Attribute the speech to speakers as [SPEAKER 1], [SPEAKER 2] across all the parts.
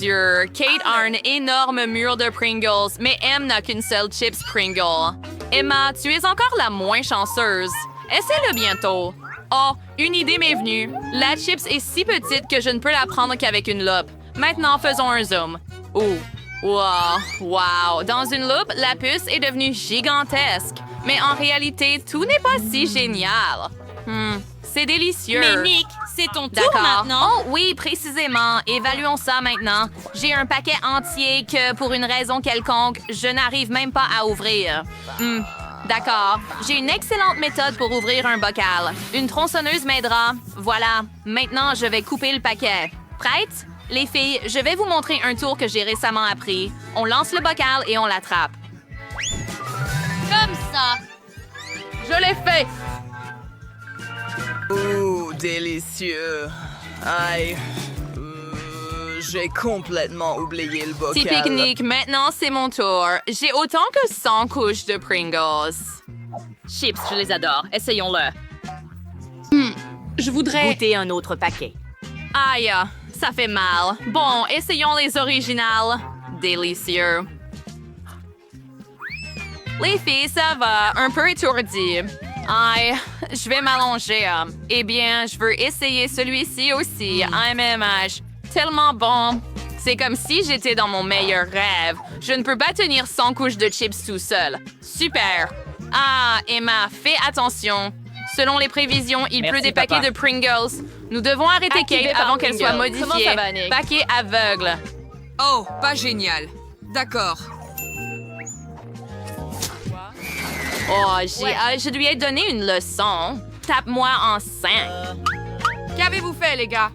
[SPEAKER 1] sûr. Kate a un énorme mur de Pringles, mais M n'a qu'une seule chips Pringle. Emma, tu es encore la moins chanceuse. Essaie-le bientôt. Oh, une idée m'est venue. La chips est si petite que je ne peux la prendre qu'avec une loupe. Maintenant, faisons un zoom. Oh, wow. Dans une loupe, la puce est devenue gigantesque. Mais en réalité, tout n'est pas si génial. C'est délicieux.
[SPEAKER 2] Mais Nick, c'est ton tour
[SPEAKER 1] D'accord.
[SPEAKER 2] maintenant.
[SPEAKER 1] Oh oui, précisément. Évaluons ça maintenant. J'ai un paquet entier que, pour une raison quelconque, je n'arrive même pas à ouvrir. D'accord. J'ai une excellente méthode pour ouvrir un bocal. Une tronçonneuse m'aidera. Voilà. Maintenant, je vais couper le paquet. Prête? Les filles, je vais vous montrer un tour que j'ai récemment appris. On lance le bocal et on l'attrape.
[SPEAKER 2] Comme ça.
[SPEAKER 1] Je l'ai fait!
[SPEAKER 3] Oh, délicieux. Aïe. J'ai complètement oublié le bocal.
[SPEAKER 1] Petit pique-nique, maintenant c'est mon tour. J'ai autant que 100 couches de Pringles.
[SPEAKER 2] Chips, je les adore. Essayons-le.
[SPEAKER 1] Je voudrais...
[SPEAKER 2] Goûter un autre paquet.
[SPEAKER 1] Aïe, ça fait mal. Bon, essayons les originales. Délicieux. Les filles, ça va, un peu étourdi. Aïe, je vais m'allonger. Eh bien, je veux essayer celui-ci aussi. MMH. Tellement bon. C'est comme si j'étais dans mon meilleur rêve. Je ne peux pas tenir 100 couches de chips tout seul. Super. Ah, Emma, fais attention. Selon les prévisions, il pleut des paquets
[SPEAKER 2] papa.
[SPEAKER 1] de Pringles. Nous devons arrêter
[SPEAKER 2] Activé
[SPEAKER 1] Kate
[SPEAKER 2] par
[SPEAKER 1] avant qu'elle soit
[SPEAKER 2] Pringles.
[SPEAKER 1] modifiée.
[SPEAKER 2] Comment ça va, Nick?
[SPEAKER 1] Paquet aveugle.
[SPEAKER 4] Oh, pas génial. D'accord.
[SPEAKER 1] Oh, je lui ai donné une leçon. Tape-moi en 5.
[SPEAKER 4] Qu'avez-vous fait, les gars?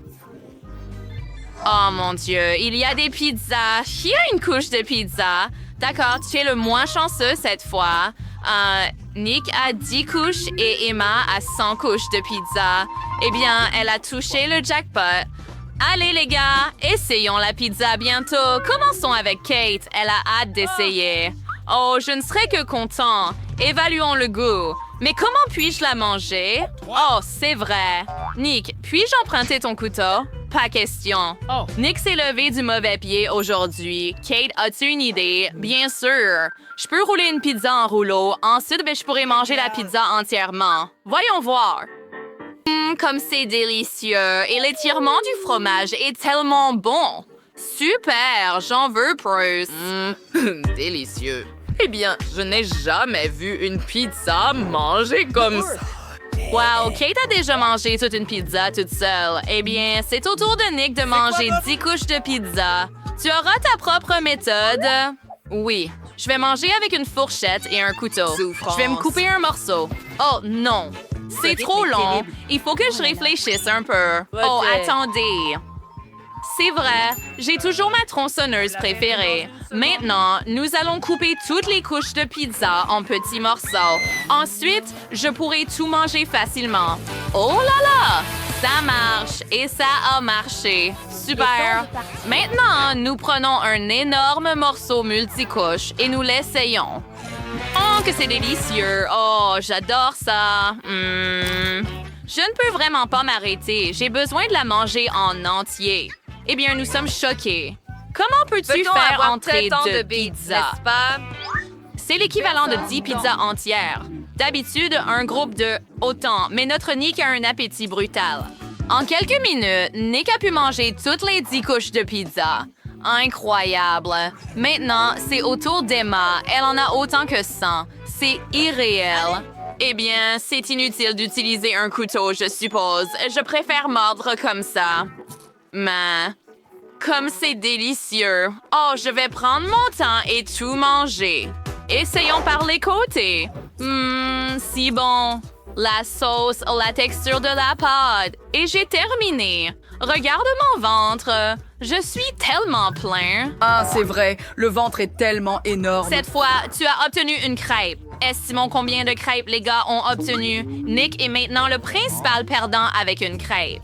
[SPEAKER 1] Oh mon Dieu, il y a des pizzas. Qui a une couche de pizza? D'accord, tu es le moins chanceux cette fois. Nick a 10 couches et Emma a 100 couches de pizza. Eh bien, elle a touché le jackpot. Allez les gars, essayons la pizza bientôt. Commençons avec Kate, elle a hâte d'essayer. Oh, je ne serais que content. Évaluons le goût. Mais comment puis-je la manger? Oh, c'est vrai. Nick, puis-je emprunter ton couteau? Pas question. Nick s'est levé du mauvais pied aujourd'hui. Kate, as-tu une idée? Bien sûr. Je peux rouler une pizza en rouleau. Ensuite, je pourrais manger la pizza entièrement. Voyons voir. Comme c'est délicieux. Et l'étirement du fromage est tellement bon. Super, j'en veux plus.
[SPEAKER 3] Délicieux. Eh bien, je n'ai jamais vu une pizza manger comme ça.
[SPEAKER 1] Wow, Kate a déjà mangé toute une pizza toute seule. Eh bien, c'est au tour de Nick de manger 10 couches de pizza. Tu auras ta propre méthode. Oui, je vais manger avec une fourchette et un couteau.
[SPEAKER 3] Souffrance.
[SPEAKER 1] Je vais me couper un morceau. Oh non, c'est trop long. Il faut que je réfléchisse un peu. Oh, attendez. C'est vrai, j'ai toujours ma tronçonneuse préférée. Maintenant, nous allons couper toutes les couches de pizza en petits morceaux. Ensuite, je pourrai tout manger facilement. Oh là là! Ça marche et ça a marché. Super! Maintenant, nous prenons un énorme morceau multicouche et nous l'essayons. Oh, que c'est délicieux! Oh, j'adore ça! Je ne peux vraiment pas m'arrêter. J'ai besoin de la manger en entier. Eh bien, nous sommes choqués. Comment peux-tu
[SPEAKER 3] Peut-on
[SPEAKER 1] faire
[SPEAKER 3] avoir
[SPEAKER 1] entrer
[SPEAKER 3] tant
[SPEAKER 1] de
[SPEAKER 3] de bits,
[SPEAKER 1] pizza?
[SPEAKER 3] n'est-ce pas?
[SPEAKER 1] C'est l'équivalent de 10 pizzas entières. D'habitude, un groupe de autant, mais notre Nick a un appétit brutal. En quelques minutes, Nick a pu manger toutes les 10 couches de pizza. Incroyable. Maintenant, c'est au tour d'Emma. Elle en a autant que 100. C'est irréel. Eh bien, c'est inutile d'utiliser un couteau, je suppose. Je préfère mordre comme ça. Mais, comme c'est délicieux. Oh, je vais prendre mon temps et tout manger. Essayons par les côtés. Si bon. La sauce, la texture de la pâte. Et j'ai terminé. Regarde mon ventre. Je suis tellement plein.
[SPEAKER 3] Ah, c'est vrai. Le ventre est tellement énorme.
[SPEAKER 1] Cette fois, tu as obtenu une crêpe. Estimons combien de crêpes les gars ont obtenu. Nick est maintenant le principal perdant avec une crêpe.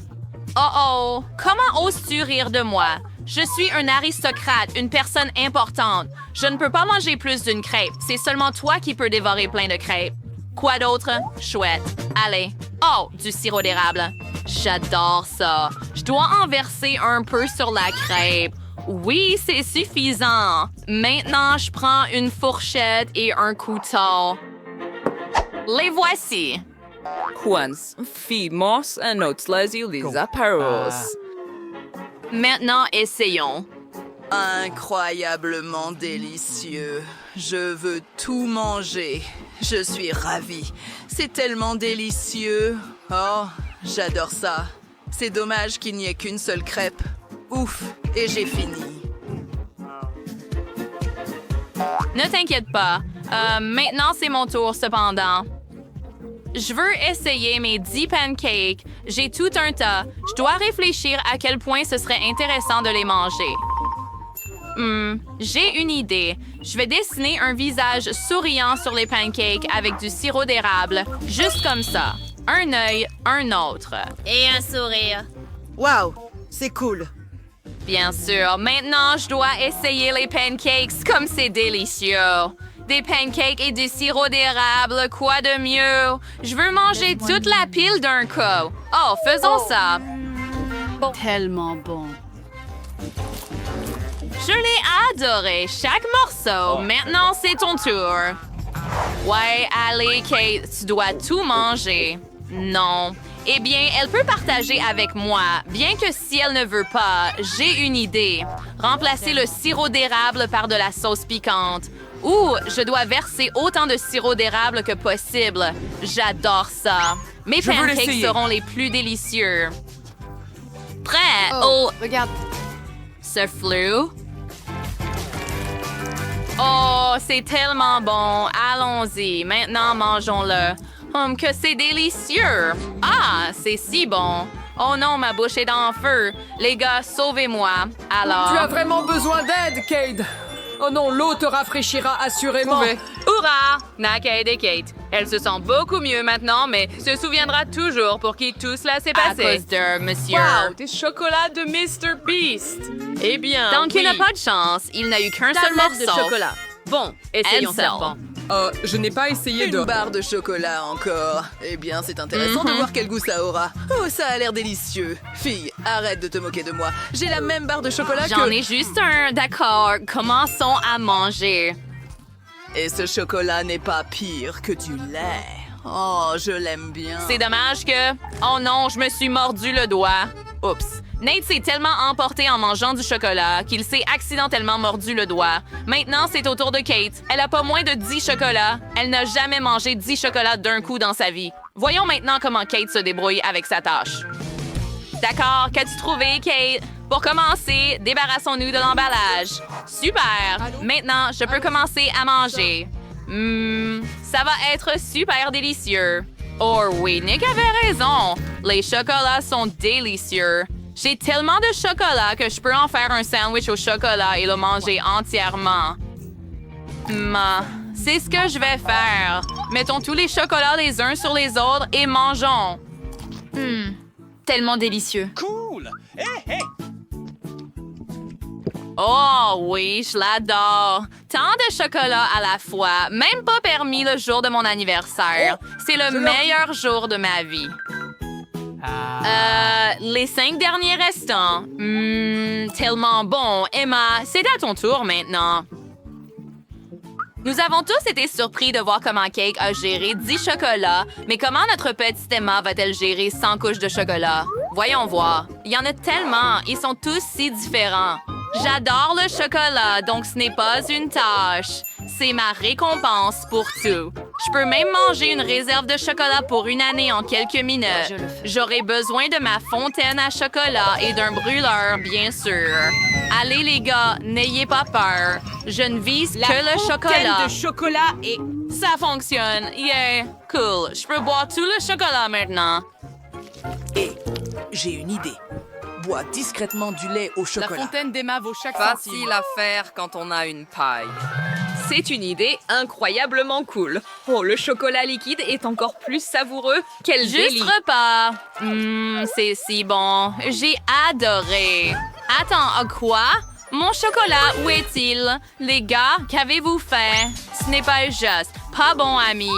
[SPEAKER 1] Oh, comment oses-tu rire de moi? Je suis un aristocrate, une personne importante. Je ne peux pas manger plus d'une crêpe. C'est seulement toi qui peux dévorer plein de crêpes. Quoi d'autre? Chouette. Allez. Oh, du sirop d'érable. J'adore ça. Je dois en verser un peu sur la crêpe. Oui, c'est suffisant. Maintenant, je prends une fourchette et un couteau. Les voici.
[SPEAKER 3] Quans fimos anotes les apparos.
[SPEAKER 1] Maintenant, essayons.
[SPEAKER 5] Incroyablement délicieux. Je veux tout manger. Je suis ravie. C'est tellement délicieux. Oh, j'adore ça. C'est dommage qu'il n'y ait qu'une seule crêpe. Ouf, et j'ai fini.
[SPEAKER 1] Ne t'inquiète pas. Maintenant, c'est mon tour, cependant. Je veux essayer mes 10 pancakes. J'ai tout un tas. Je dois réfléchir à quel point ce serait intéressant de les manger. J'ai une idée. Je vais dessiner un visage souriant sur les pancakes avec du sirop d'érable. Juste comme ça. Un œil, un autre.
[SPEAKER 2] Et un sourire.
[SPEAKER 6] Wow, c'est cool.
[SPEAKER 1] Bien sûr. Maintenant, je dois essayer les pancakes comme c'est délicieux. Des pancakes et du sirop d'érable, quoi de mieux? Je veux manger toute la pile d'un coup. Oh, faisons ça.
[SPEAKER 7] Tellement bon.
[SPEAKER 1] Je l'ai adoré, chaque morceau. Maintenant, c'est ton tour. Ouais, allez, Kate, tu dois tout manger. Non. Eh bien, elle peut partager avec moi, bien que si elle ne veut pas, j'ai une idée. Remplacer le sirop d'érable par de la sauce piquante. Ou je dois verser autant de sirop d'érable que possible. J'adore ça. Mes pancakes seront les plus délicieux. Prêt? Oh,
[SPEAKER 7] Regarde.
[SPEAKER 1] ce flou. Oh, c'est tellement bon. Allons-y. Maintenant, mangeons-le. Que c'est délicieux. Ah, c'est si bon. Oh non, ma bouche est en feu. Les gars, sauvez-moi. Alors...
[SPEAKER 8] Tu as vraiment besoin d'aide, Cade. Oh non, l'eau te rafraîchira assurément.
[SPEAKER 1] Hurrah! Naked et Kate. Elle se sent beaucoup mieux maintenant, mais se souviendra toujours pour qui tout cela s'est passé. À cause de monsieur.
[SPEAKER 3] Wow, des chocolats de Mr. Beast. Eh bien,
[SPEAKER 1] Donc, il n'a pas de chance. Il n'a eu qu'un seul morceau.
[SPEAKER 2] de chocolat. Bon, essayons
[SPEAKER 1] Ansel.
[SPEAKER 2] serpent.
[SPEAKER 8] Je n'ai pas essayé de...
[SPEAKER 5] Une barre de chocolat encore. Eh bien, c'est intéressant de voir quel goût ça aura. Oh, ça a l'air délicieux. Fille, arrête de te moquer de moi. J'ai la même barre de chocolat
[SPEAKER 1] J'en
[SPEAKER 5] que...
[SPEAKER 1] ai juste un, d'accord. Commençons à manger.
[SPEAKER 5] Et ce chocolat n'est pas pire que du lait. Oh, je l'aime bien.
[SPEAKER 1] C'est dommage que... Oh non, je me suis mordu le doigt. Oups. Nate s'est tellement emporté en mangeant du chocolat qu'il s'est accidentellement mordu le doigt. Maintenant, c'est au tour de Kate. Elle a pas moins de 10 chocolats. Elle n'a jamais mangé 10 chocolats d'un coup dans sa vie. Voyons maintenant comment Kate se débrouille avec sa tâche. D'accord, qu'as-tu trouvé, Kate? Pour commencer, débarrassons-nous de l'emballage. Super! Maintenant, je peux commencer à manger. Ça va être super délicieux. Oh oui, Nick avait raison. Les chocolats sont délicieux. J'ai tellement de chocolat que je peux en faire un sandwich au chocolat et le manger entièrement. C'est ce que je vais faire. Mettons tous les chocolats les uns sur les autres et mangeons.
[SPEAKER 7] Tellement délicieux.
[SPEAKER 1] Oh oui, je l'adore. Tant de chocolat à la fois, même pas permis le jour de mon anniversaire. C'est le meilleur jour de ma vie. Les 5 derniers restants. Tellement bon. Emma, c'est à ton tour maintenant. Nous avons tous été surpris de voir comment Cake a géré 10 chocolats, mais comment notre petite Emma va-t-elle gérer 100 couches de chocolat? Voyons voir. Il y en a tellement. Ils sont tous si différents. J'adore le chocolat, donc ce n'est pas une tâche. C'est ma récompense pour tout. Je peux même manger une réserve de chocolat pour une année en quelques minutes. J'aurai besoin de ma fontaine à chocolat et d'un brûleur, bien sûr. Allez, les gars, n'ayez pas peur. Je ne vise que le chocolat.
[SPEAKER 2] de chocolat et...
[SPEAKER 1] Ça fonctionne. Yeah, cool. Je peux boire tout le chocolat maintenant.
[SPEAKER 6] J'ai une idée. Bois discrètement du lait au
[SPEAKER 8] La
[SPEAKER 6] chocolat.
[SPEAKER 8] fontaine d'Emma vaut chaque centime.
[SPEAKER 3] Facile à faire quand on a une paille. C'est une idée incroyablement cool. Oh, le chocolat liquide est encore plus savoureux. Quel
[SPEAKER 1] Juste
[SPEAKER 3] délice.
[SPEAKER 1] repas. C'est si bon. J'ai adoré. Attends, à quoi? Mon chocolat, où est-il? Les gars, qu'avez-vous fait? Ce n'est pas juste. Pas bon, ami.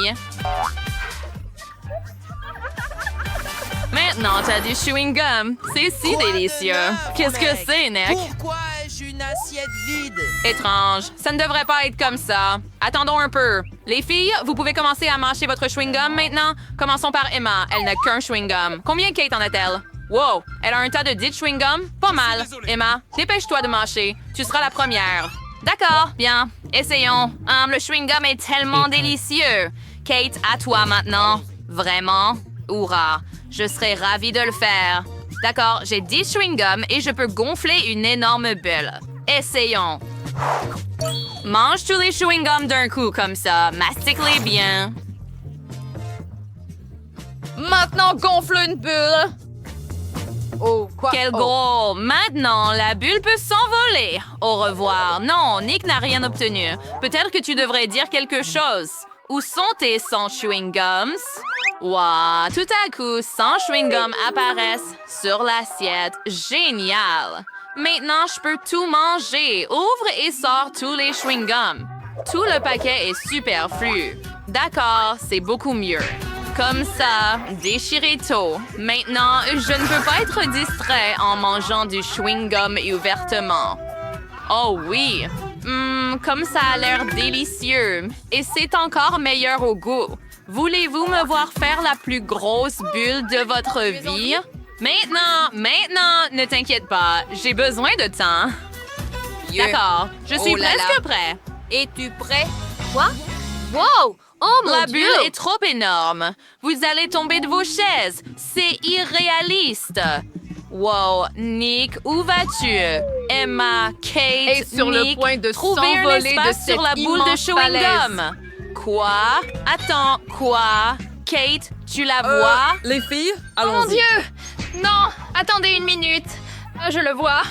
[SPEAKER 1] Maintenant, t'as du chewing-gum. C'est si délicieux. Qu'est-ce que c'est, Nick?
[SPEAKER 5] Pourquoi ai-je une une assiette vide.
[SPEAKER 1] Étrange. Ça ne devrait pas être comme ça. Attendons un peu. Les filles, vous pouvez commencer à mâcher votre chewing-gum maintenant? Commençons par Emma. Elle n'a qu'un chewing-gum. Combien Kate en a-t-elle? Wow! Elle a un tas de 10 chewing-gum? Pas mal. Emma, dépêche-toi de mâcher. Tu seras la première. D'accord, bien. Essayons. Le chewing-gum est tellement délicieux. Kate, à toi maintenant. Vraiment? Hourra! Je serais ravie de le faire. D'accord, j'ai 10 chewing-gums et je peux gonfler une énorme bulle. Essayons. Mange tous les chewing-gums d'un coup comme ça. Mastique-les bien.
[SPEAKER 3] Maintenant, gonfle une bulle.
[SPEAKER 4] Oh, quoi?
[SPEAKER 1] Quel gros! Maintenant, la bulle peut s'envoler. Au revoir. Non, Nick n'a rien obtenu. Peut-être que tu devrais dire quelque chose. Où sont tes 100 chewing-gums? Wow, tout à coup, 100 chewing-gums apparaissent sur l'assiette. Génial! Maintenant, je peux tout manger. Ouvre et sors tous les chewing-gums. Tout le paquet est superflu. D'accord, c'est beaucoup mieux. Comme ça, déchirez tout. Maintenant, je ne peux pas être distrait en mangeant du chewing-gum ouvertement. Oh oui! Comme ça a l'air délicieux. Et c'est encore meilleur au goût. Voulez-vous me voir faire la plus grosse bulle de votre vie? Maintenant, ne t'inquiète pas. J'ai besoin de temps. D'accord, je suis presque prêt.
[SPEAKER 3] Es-tu prêt? Quoi? Wow! Oh mon
[SPEAKER 1] La
[SPEAKER 3] Dieu!
[SPEAKER 1] bulle est trop énorme. Vous allez tomber de vos chaises. C'est irréaliste. Wow, Nick, où vas-tu? Emma, Kate,
[SPEAKER 4] Est sur le
[SPEAKER 1] Nick,
[SPEAKER 4] point de
[SPEAKER 1] trouvez un
[SPEAKER 4] s'envoler
[SPEAKER 1] espace
[SPEAKER 4] de
[SPEAKER 1] sur la
[SPEAKER 4] cette
[SPEAKER 1] boule de
[SPEAKER 4] immense
[SPEAKER 1] chewing-gum. Quoi? Attends, quoi? Kate, tu la vois?
[SPEAKER 8] Les filles,
[SPEAKER 1] Oh mon
[SPEAKER 8] allons-y.
[SPEAKER 1] Dieu! Non! Attendez une minute. Je le vois.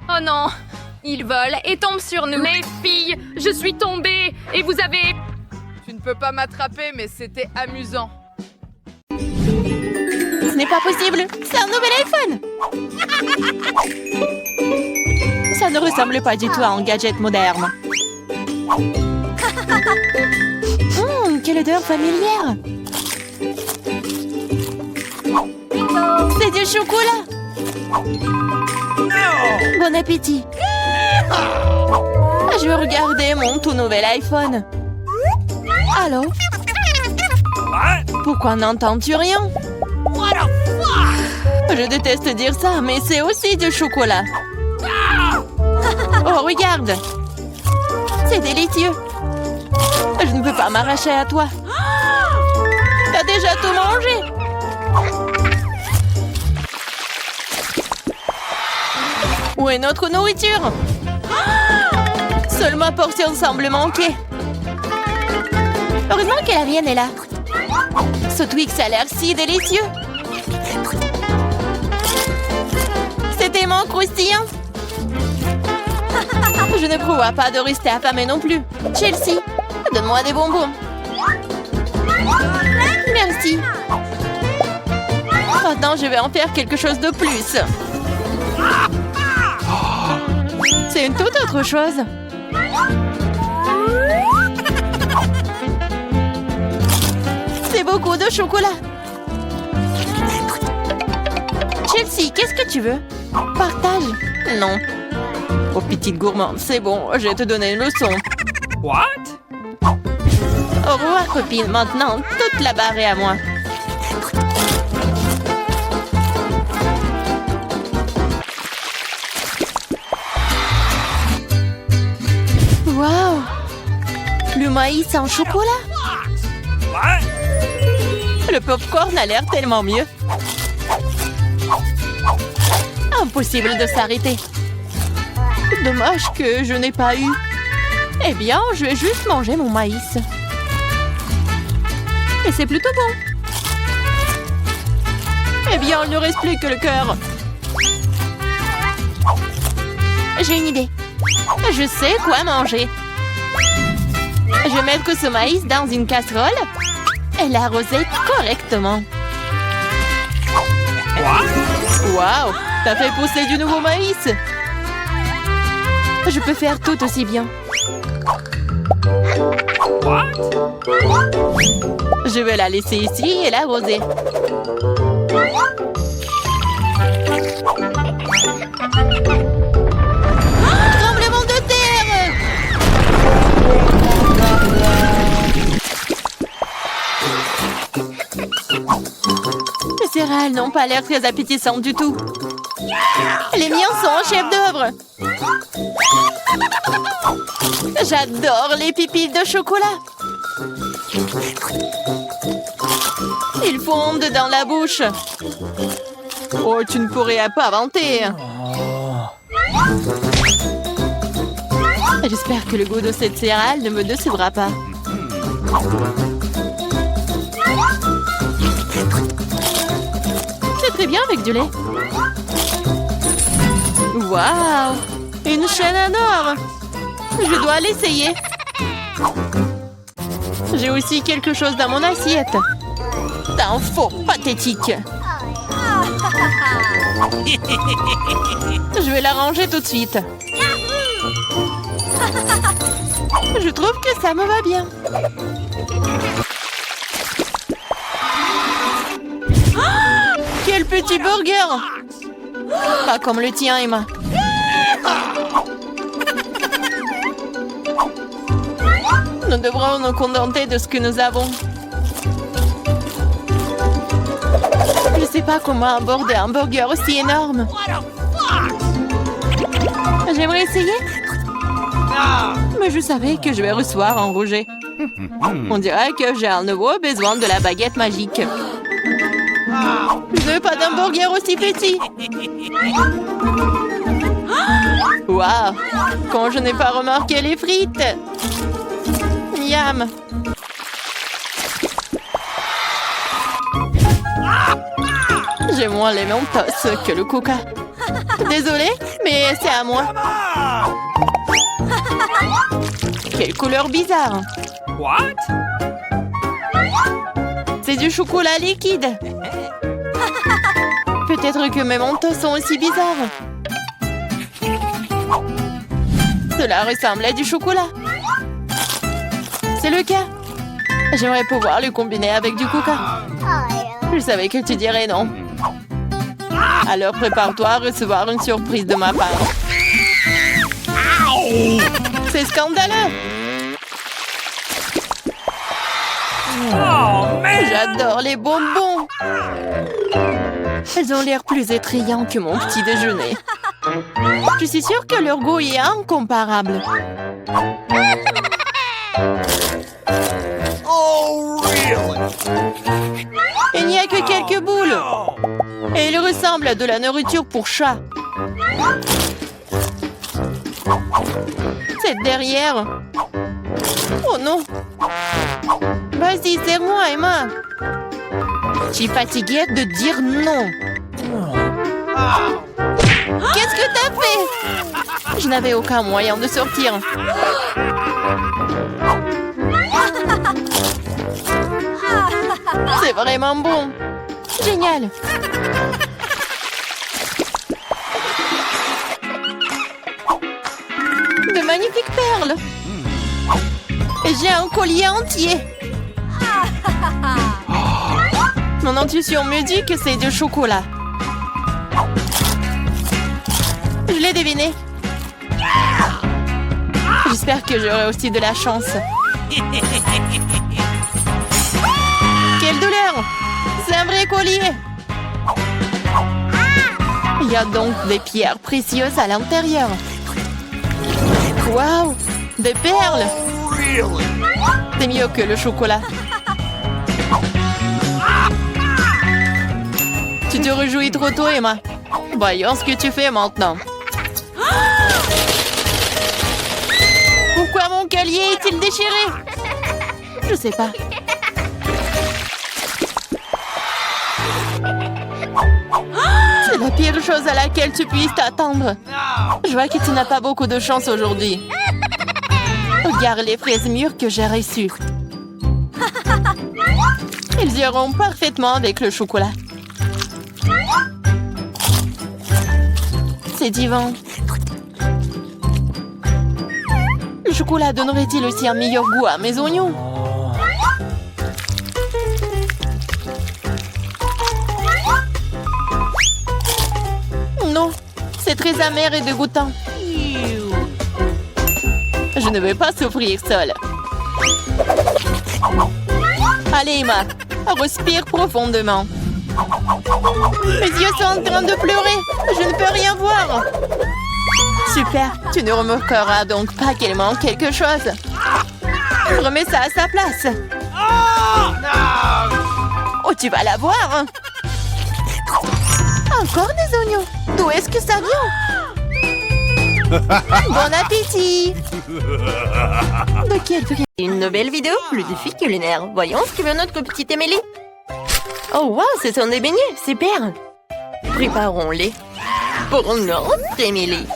[SPEAKER 1] Oh non! Il vole et tombe sur nous.
[SPEAKER 2] Les filles, je suis tombée et vous avez...
[SPEAKER 4] Tu ne peux pas m'attraper, mais c'était amusant.
[SPEAKER 9] Ce n'est pas possible. C'est un nouvel iPhone. Ça ne ressemble pas du tout à un gadget moderne. Quelle odeur familière. C'est du chocolat. Bon appétit. Je veux regarder mon tout nouvel iPhone. Allô? Pourquoi n'entends-tu rien? Je déteste dire ça, mais c'est aussi du chocolat. Oh, regarde! C'est délicieux. Je ne peux pas m'arracher à toi. T'as déjà tout mangé. Où est notre nourriture? Seule ma portion semble manquer. Heureusement que la mienne est là. Ce Twix a l'air si délicieux. C'est tellement croustillant. Je ne prévois pas de rester affamée non plus. Chelsea, donne-moi des bonbons. Merci. Maintenant, je vais en faire quelque chose de plus. C'est une toute autre chose. C'est beaucoup de chocolat. Chelsea, qu'est-ce que tu veux? Partage. Non. Oh, petite gourmande, c'est bon, je vais te donner une leçon.
[SPEAKER 8] What?
[SPEAKER 9] Au revoir, copine. Maintenant, toute la barre est à moi. Waouh! Le maïs en chocolat? Le popcorn a l'air tellement mieux. Impossible de s'arrêter. Dommage que je n'ai pas eu. Eh bien, je vais juste manger mon maïs. Et c'est plutôt bon. Eh bien, il ne reste plus que le cœur. J'ai une idée. Je sais quoi manger. Je vais mettre ce maïs dans une casserole et l'arroser correctement. Waouh! T'as fait pousser du nouveau maïs! Je peux faire tout aussi bien. Je vais la laisser ici et l'arroser. Elles n'ont pas l'air très appétissantes du tout. Les miens sont un chef-d'œuvre. J'adore les pépites de chocolat. Ils fondent dans la bouche. Oh, tu ne pourrais pas inventer. J'espère que le goût de cette céréale ne me décevra pas. C'est très bien avec du lait. Waouh! Une chaîne en or! Je dois l'essayer. J'ai aussi quelque chose dans mon assiette. T'es un faux pathétique. Je vais la ranger tout de suite. Je trouve que ça me va bien. Oh, quel petit burger! Pas comme le tien, Emma. Nous devrons nous contenter de ce que nous avons. Je ne sais pas comment aborder un burger aussi énorme. J'aimerais essayer. Mais je savais que je vais recevoir un rejet. On dirait que j'ai à nouveau besoin de la baguette magique. Je ne veux pas d'un burger aussi petit. Waouh! Quand je n'ai pas remarqué les frites. Miam! J'ai moins les Mentos que le Coca. Désolée, mais c'est à moi. Quelle couleur bizarre!
[SPEAKER 6] What?
[SPEAKER 9] C'est du chocolat liquide. Peut-être que mes Mentos sont aussi bizarres. Cela ressemble à du chocolat. C'est le cas. J'aimerais pouvoir le combiner avec du Coca. Je savais que tu dirais non. Alors prépare-toi à recevoir une surprise de ma part. C'est scandaleux. J'adore les bonbons. Elles ont l'air plus attrayants que mon petit déjeuner. Je suis sûre que leur goût est incomparable. Il n'y a que quelques boules. Et ils ressemblent à de la nourriture pour chat. C'est derrière. Oh non. Vas-y, serre-moi, Emma. Je suis fatiguée de dire non. Qu'est-ce que t'as fait? Je n'avais aucun moyen de sortir. C'est vraiment bon. Génial. De magnifiques perles. Et j'ai un collier entier. Mon intuition me dit que c'est du chocolat. Je l'ai deviné. J'espère que j'aurai aussi de la chance. Quelle douleur! C'est un vrai collier! Il y a donc des pierres précieuses à l'intérieur. Waouh! Des perles! C'est mieux que le chocolat. Tu te réjouis trop tôt, Emma. Voyons ce que tu fais maintenant. Pourquoi mon collier est-il déchiré? Je sais pas. C'est la pire chose à laquelle tu puisses t'attendre. Je vois que tu n'as pas beaucoup de chance aujourd'hui. Regarde les fraises mûres que j'ai reçues. Ils iront parfaitement avec le chocolat. C'est divin. Le chocolat donnerait-il aussi un meilleur goût à mes oignons? Non, c'est très amer et dégoûtant. Je ne vais pas souffrir seule. Allez, Emma, respire profondément. Mes yeux sont en train de pleurer. Je ne peux rien voir. Super, tu ne remarqueras donc pas qu'il manque quelque chose. Remets ça à sa place. Oh, tu vas la voir. Encore des oignons. D'où est-ce que ça vient? Bon appétit. De quel prix? Une nouvelle vidéo, le défi culinaire. Voyons ce que veut notre petite Émilie. Oh wow, ce sont des beignets, super. Préparons-les pour notre Émilie.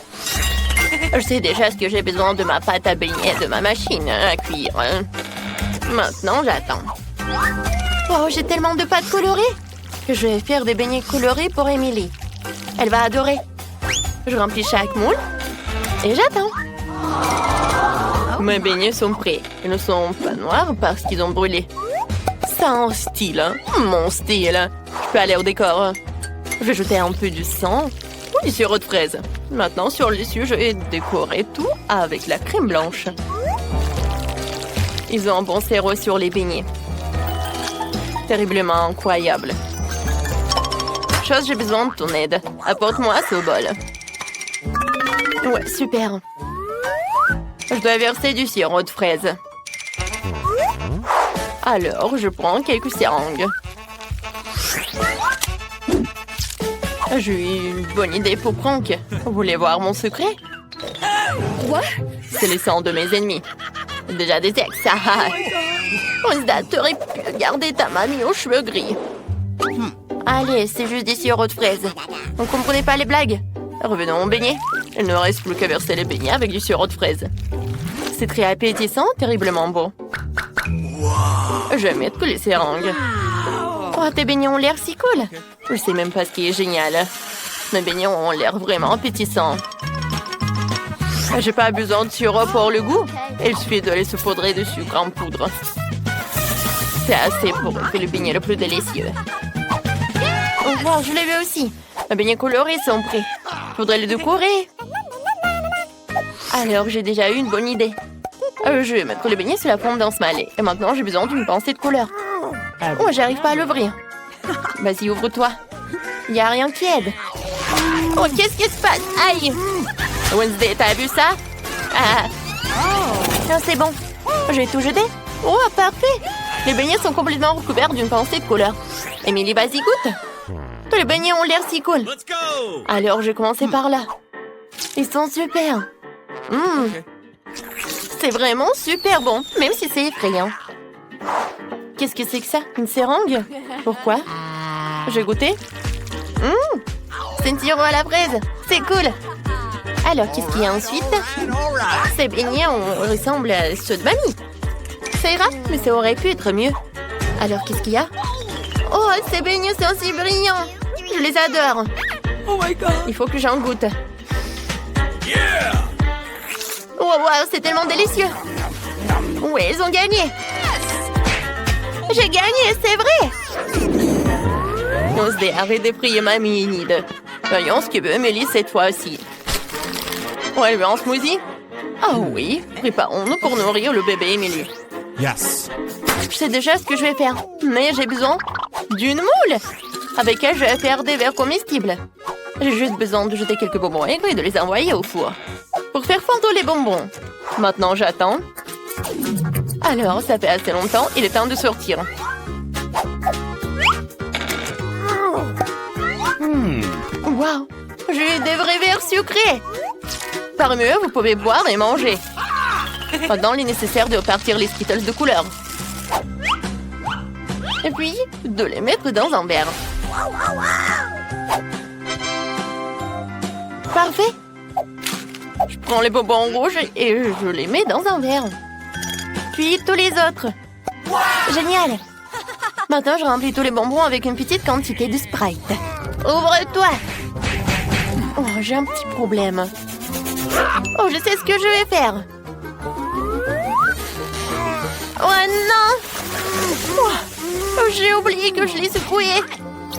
[SPEAKER 9] Je sais déjà ce que j'ai besoin de ma pâte à beignets, de ma machine à cuire. Maintenant, j'attends. Oh, j'ai tellement de pâte colorée que je vais faire des beignets colorés pour Émilie. Elle va adorer. Je remplis chaque moule et j'attends. Mes beignets sont prêts. Ils ne sont pas noirs parce qu'ils ont brûlé. Ça a un style, hein? Mon style. Je peux aller au décor. Je vais jeter un peu de sang ou du sirop de fraise. Maintenant, sur le dessus, je vais décorer tout avec la crème blanche. Ils ont un bon sirop sur les beignets. Terriblement incroyable. Chose, j'ai besoin de ton aide. Apporte-moi ce bol. Ouais, super. Je dois verser du sirop de fraise. Alors, je prends quelques seringues. J'ai eu une bonne idée pour Prank. Vous voulez voir mon secret? Quoi? C'est le sang de mes ennemis. Déjà des ex. Wednesday, t'aurais pu garder ta mamie aux cheveux gris. Allez, c'est juste des sirops de fraises. Vous ne comprenez pas les blagues? Revenons au beignet. Il ne reste plus qu'à verser les beignets avec du sirop de fraises. C'est très appétissant, terriblement beau. Je vais mettre les seringues. Oh, tes beignets ont l'air si cool. Je sais même pas ce qui est génial. Mes beignets ont l'air vraiment appétissants. J'ai pas besoin de sirop pour le goût. Il suffit de les saupoudrer de sucre en poudre. C'est assez pour faire le beignet le plus délicieux. Oh, wow, je l'ai vu aussi. Mes beignets colorés sont prêts. Faudrait les décorer. Alors, j'ai déjà eu une bonne idée. Je vais mettre les beignets sur la fondance malée. Et maintenant, j'ai besoin d'une pensée de couleur. Oh, j'arrive pas à l'ouvrir. Vas-y, ouvre-toi. Il n'y a rien qui aide. Oh, qu'est-ce qui se passe? Aïe! Wednesday, t'as vu ça? Ah. Non, c'est bon. Je vais tout jeter. Oh, parfait. Les beignets sont complètement recouverts d'une pensée de couleur. Émilie, vas-y, goûte. Tous les beignets ont l'air si cool. Alors, je vais commencer par là. Ils sont super. C'est vraiment super bon, même si c'est effrayant. Qu'est-ce que c'est que ça? Une seringue? Pourquoi? Je vais goûter. C'est une sirop à la fraise. C'est cool. Alors, qu'est-ce qu'il y a ensuite? Ces beignets ressemblent à ceux de mamie. Ça ira, mais ça aurait pu être mieux. Alors, qu'est-ce qu'il y a? Oh, ces beignets sont si brillants. Je les adore. Oh my God. Il faut que j'en goûte. Oh, wow, c'est tellement délicieux. Ouais, ils ont gagné. J'ai gagné, c'est vrai. Wednesday, arrête de prier mamie Enid. Voyons ce que veut Mélie cette fois-ci. On va lui un smoothie? Oh oui, préparons-nous pour nourrir le bébé Émilie.
[SPEAKER 10] Yes.
[SPEAKER 9] Je sais déjà ce que je vais faire, mais j'ai besoin d'une moule avec elle je vais faire des verres comestibles. J'ai juste besoin de jeter quelques bonbons aigres et de les envoyer au four pour faire fondre les bonbons. Maintenant, j'attends. Alors, ça fait assez longtemps, il est temps de sortir. Wow, j'ai des vrais verres sucrés. Par mieux, vous pouvez boire et manger. Maintenant, il est nécessaire de repartir les Skittles de couleur. Et puis, de les mettre dans un verre. Parfait. Je prends les bonbons rouges et je les mets dans un verre. Puis tous les autres. Génial. Maintenant, je remplis tous les bonbons avec une petite quantité de Sprite. Ouvre-toi. Oh, j'ai un petit problème. Oh, je sais ce que je vais faire. Oh non! Oh, j'ai oublié que je l'ai secoué.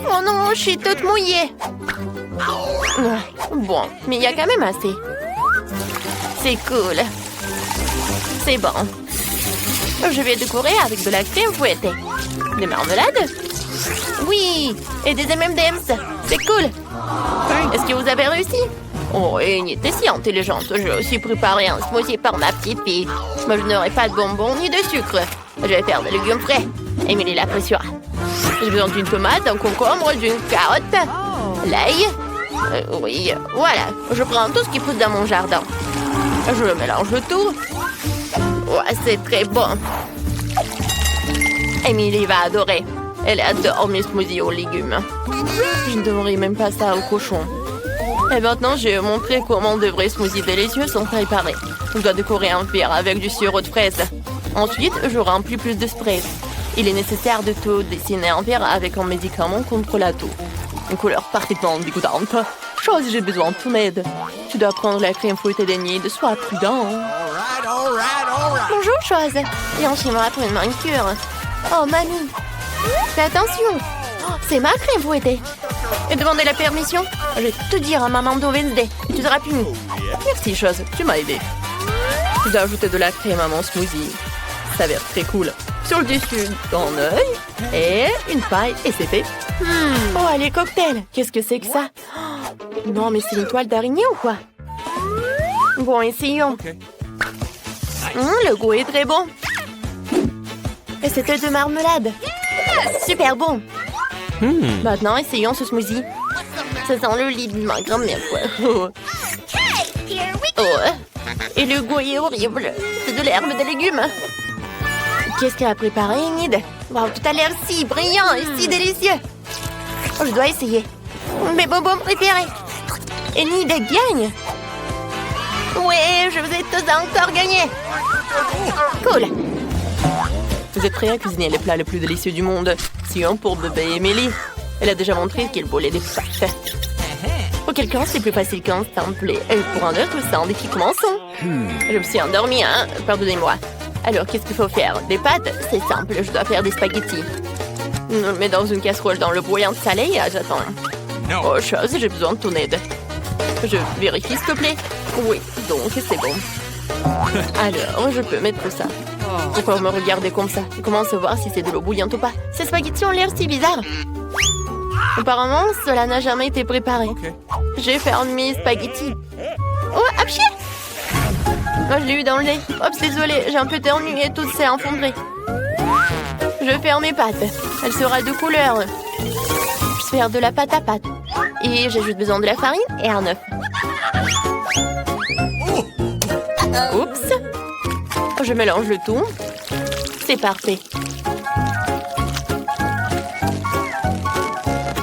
[SPEAKER 9] Oh non, je suis toute mouillée. Bon, mais il y a quand même assez. C'est cool. C'est bon. Je vais décorer avec de la crème fouettée. Des marmelades. Oui, et des M&M's. C'est cool. Est-ce que vous avez réussi? Oh, Enid, t'es si intelligente. J'ai aussi préparé un smoothie pour ma petite fille. Moi, je n'aurai pas de bonbons ni de sucre. Je vais faire des légumes frais. Émilie l'appréciera. J'ai besoin d'une tomate, d'un concombre, d'une carotte, l'ail. Oui, voilà. Je prends tout ce qui pousse dans mon jardin. Je mélange le tout. Ouais, c'est très bon. Émilie va adorer. Elle adore mes smoothies aux légumes. Je ne donnerai même pas ça au cochon. Et maintenant, je vais montrer comment de vrais smoothies délicieux sont préparés. Je dois décorer un verre avec du sirop de fraise. Ensuite, je remplis plus de spray. Il est nécessaire de tout dessiner un verre avec un médicament contre la toux. Une couleur parfaitement dégoûtante. Chose, j'ai besoin de ton aide. Tu dois prendre la crème fouettée d'Enid. Sois prudent. Bonjour, Chose. Viens chez moi pour une manicure. Oh, mamie. Fais attention. Oh, c'est ma crème fouettée. Et demandez la permission. Je vais te dire à maman de Wednesday. Tu seras puni. Merci, Chose. Tu m'as aidé. Je dois ajouter de la crème à mon smoothie. Ça va être très cool. Sur le dessus, un œil et une paille. Et c'est fait. Oh, les cocktails. Qu'est-ce que c'est que ça? Oh, non, mais c'est une toile d'araignée ou quoi? Bon, essayons. Le goût est très bon. Et c'était de marmelade. Super bon. Maintenant, essayons ce smoothie. Ça sent le lit de ma grand-mère, quoi. Oh. Et le goût est horrible. C'est de l'herbe de légumes. Qu'est-ce qu'elle a préparé, Enid? Wow, tout a l'air si brillant et si délicieux. Oh, je dois essayer. Mes bonbons préférés. Enid gagne. Ouais, je vous ai tous encore gagné. Cool. Vous êtes prêts à cuisiner les plats les plus délicieux du monde? Sinon pour bébé Emily. Elle a déjà montré qu'elle volait des pâtes. Pour quelqu'un, c'est plus facile qu'un simple. Et pour un autre, c'est un défi. Commençons. Je me suis endormie, hein? Pardonnez-moi. Alors, qu'est-ce qu'il faut faire? Des pâtes? C'est simple, je dois faire des spaghettis. Je le mets dans une casserole dans le bouillon salé et j'attends. Oh, Chose, j'ai besoin de ton aide. Je vérifie, s'il te plaît. Oui, donc c'est bon. Alors, je peux mettre ça. Pourquoi me regarder comme ça? Je commence à voir si c'est de l'eau bouillante ou pas. Ces spaghettis ont l'air si bizarres. Apparemment, cela n'a jamais été préparé. J'ai fait mes spaghettis. Oh, apchier! Oh, je l'ai eu dans le nez. Oups, désolée, j'ai un peu éternué et tout s'est effondré. Je vais faire mes pâtes. Elle sera de couleur. Je vais faire de la pâte à pâte. Et j'ai juste besoin de la farine et un œuf. Oups. Je mélange le tout. C'est parfait.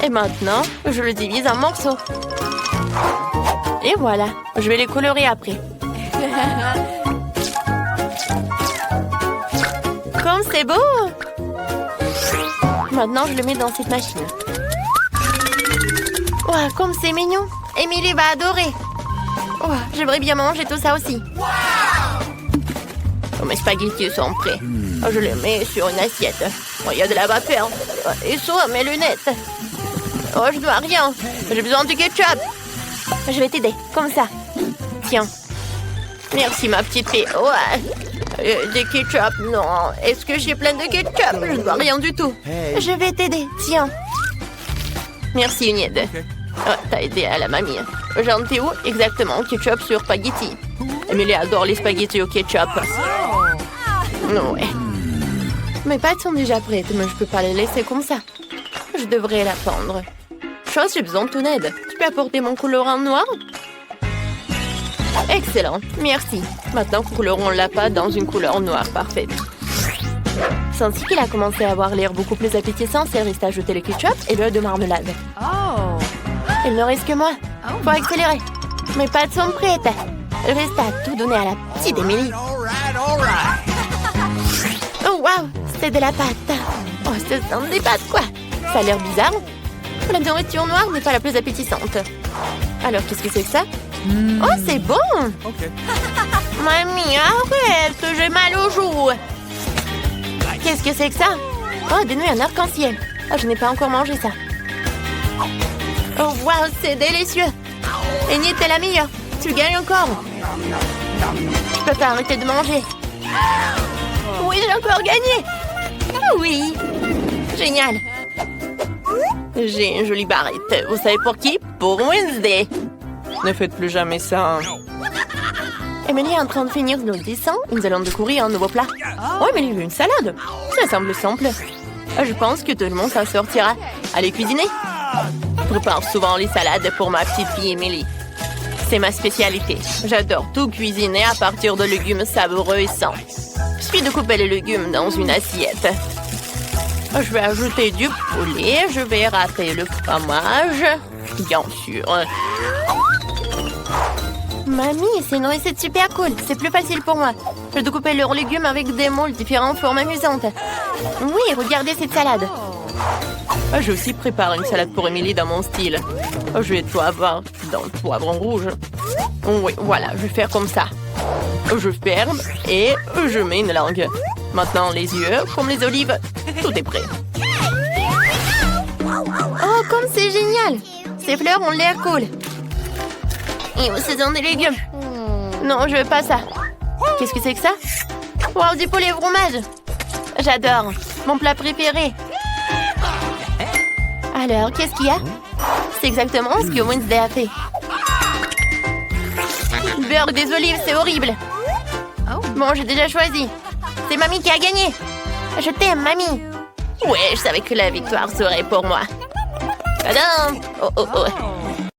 [SPEAKER 9] Et maintenant, je le divise en morceaux. Et voilà. Je vais les colorer après. Comme c'est beau! Maintenant, je le mets dans cette machine. Oh, comme c'est mignon! Émilie va adorer! Oh, j'aimerais bien manger tout ça aussi. Oh, mes spaghettis sont prêts. Oh, je les mets sur une assiette. Oh, il y a de la vapeur. Oh, et sur mes lunettes. Oh, je dois rien. J'ai besoin de ketchup. Je vais t'aider, comme ça. Tiens. Merci, ma petite fille. Ouais. Des ketchup, non. Est-ce que j'ai plein de ketchup? Je ne dois rien du tout. Je vais t'aider, tiens. Merci, Enid. Oh, t'as aidé à la mamie. J'en étais où? Exactement, ketchup sur spaghetti. Emily adore les spaghettis au ketchup. Ouais. Mes pâtes sont déjà prêtes, mais je peux pas les laisser comme ça. Je devrais la pendre. Chose, j'ai besoin de ton aide. Tu peux apporter mon colorant noir? Excellent, merci. Maintenant, colorons la pâte dans une couleur noire parfaite. C'est ainsi qu'il a commencé à avoir l'air beaucoup plus appétissant. Il reste à ajouter le ketchup et l'œuf de marmelade. Il ne reste que moi. Faut accélérer. Mes pâtes sont prêtes. Il reste à tout donner à la petite Emily. Oh, waouh, c'est de la pâte. Oh, ce sont des pâtes, quoi. Ça a l'air bizarre. La nourriture noire n'est pas la plus appétissante. Alors, qu'est-ce que c'est que ça? Oh, c'est bon! Mamie, arrête! J'ai mal aux joues! Qu'est-ce que c'est que ça? Oh, des nouilles en arc-en-ciel! Oh, je n'ai pas encore mangé ça. Oh, waouh, c'est délicieux! Enid, t'es la meilleure! Tu gagnes encore! Je peux pas arrêter de manger! Oui, j'ai encore gagné! Oui! Génial! J'ai une jolie barrette. Vous savez pour qui? Pour Wednesday. Ne faites plus jamais ça. Emily est en train de finir nos dessins. Nous allons découvrir un nouveau plat. Oh, Emily veut une salade. Ça semble simple. Je pense que tout le monde s'en sortira. Allez cuisiner. Je prépare souvent les salades pour ma petite fille Emily. C'est ma spécialité. J'adore tout cuisiner à partir de légumes savoureux et sains. Il suffit de couper les légumes dans une assiette. Je vais ajouter du poulet. Je vais râper le fromage. Bien sûr. Mamie, c'est une recette super cool. C'est plus facile pour moi. Je dois couper leurs légumes avec des moules différentes formes amusantes. Oui, regardez cette salade. J'ai aussi préparé une salade pour Emily dans mon style. Je vais tout avoir dans le poivron rouge. Oui, voilà, je vais faire comme ça. Je ferme et je mets une langue. Maintenant, les yeux, comme les olives. Tout est prêt. Oh, comme c'est génial! Ces fleurs ont l'air cool. Et ce sont des légumes. Non, je veux pas ça. Qu'est-ce que c'est que ça? Wow, du poulet au fromage. J'adore. Mon plat préféré. Alors, qu'est-ce qu'il y a? C'est exactement ce que Wednesday a fait. Beurre des olives, c'est horrible. Bon, j'ai déjà choisi. C'est Mamie qui a gagné. Je t'aime, Mamie. Ouais, je savais que la victoire serait pour moi. Tadam! Oh, oh, oh.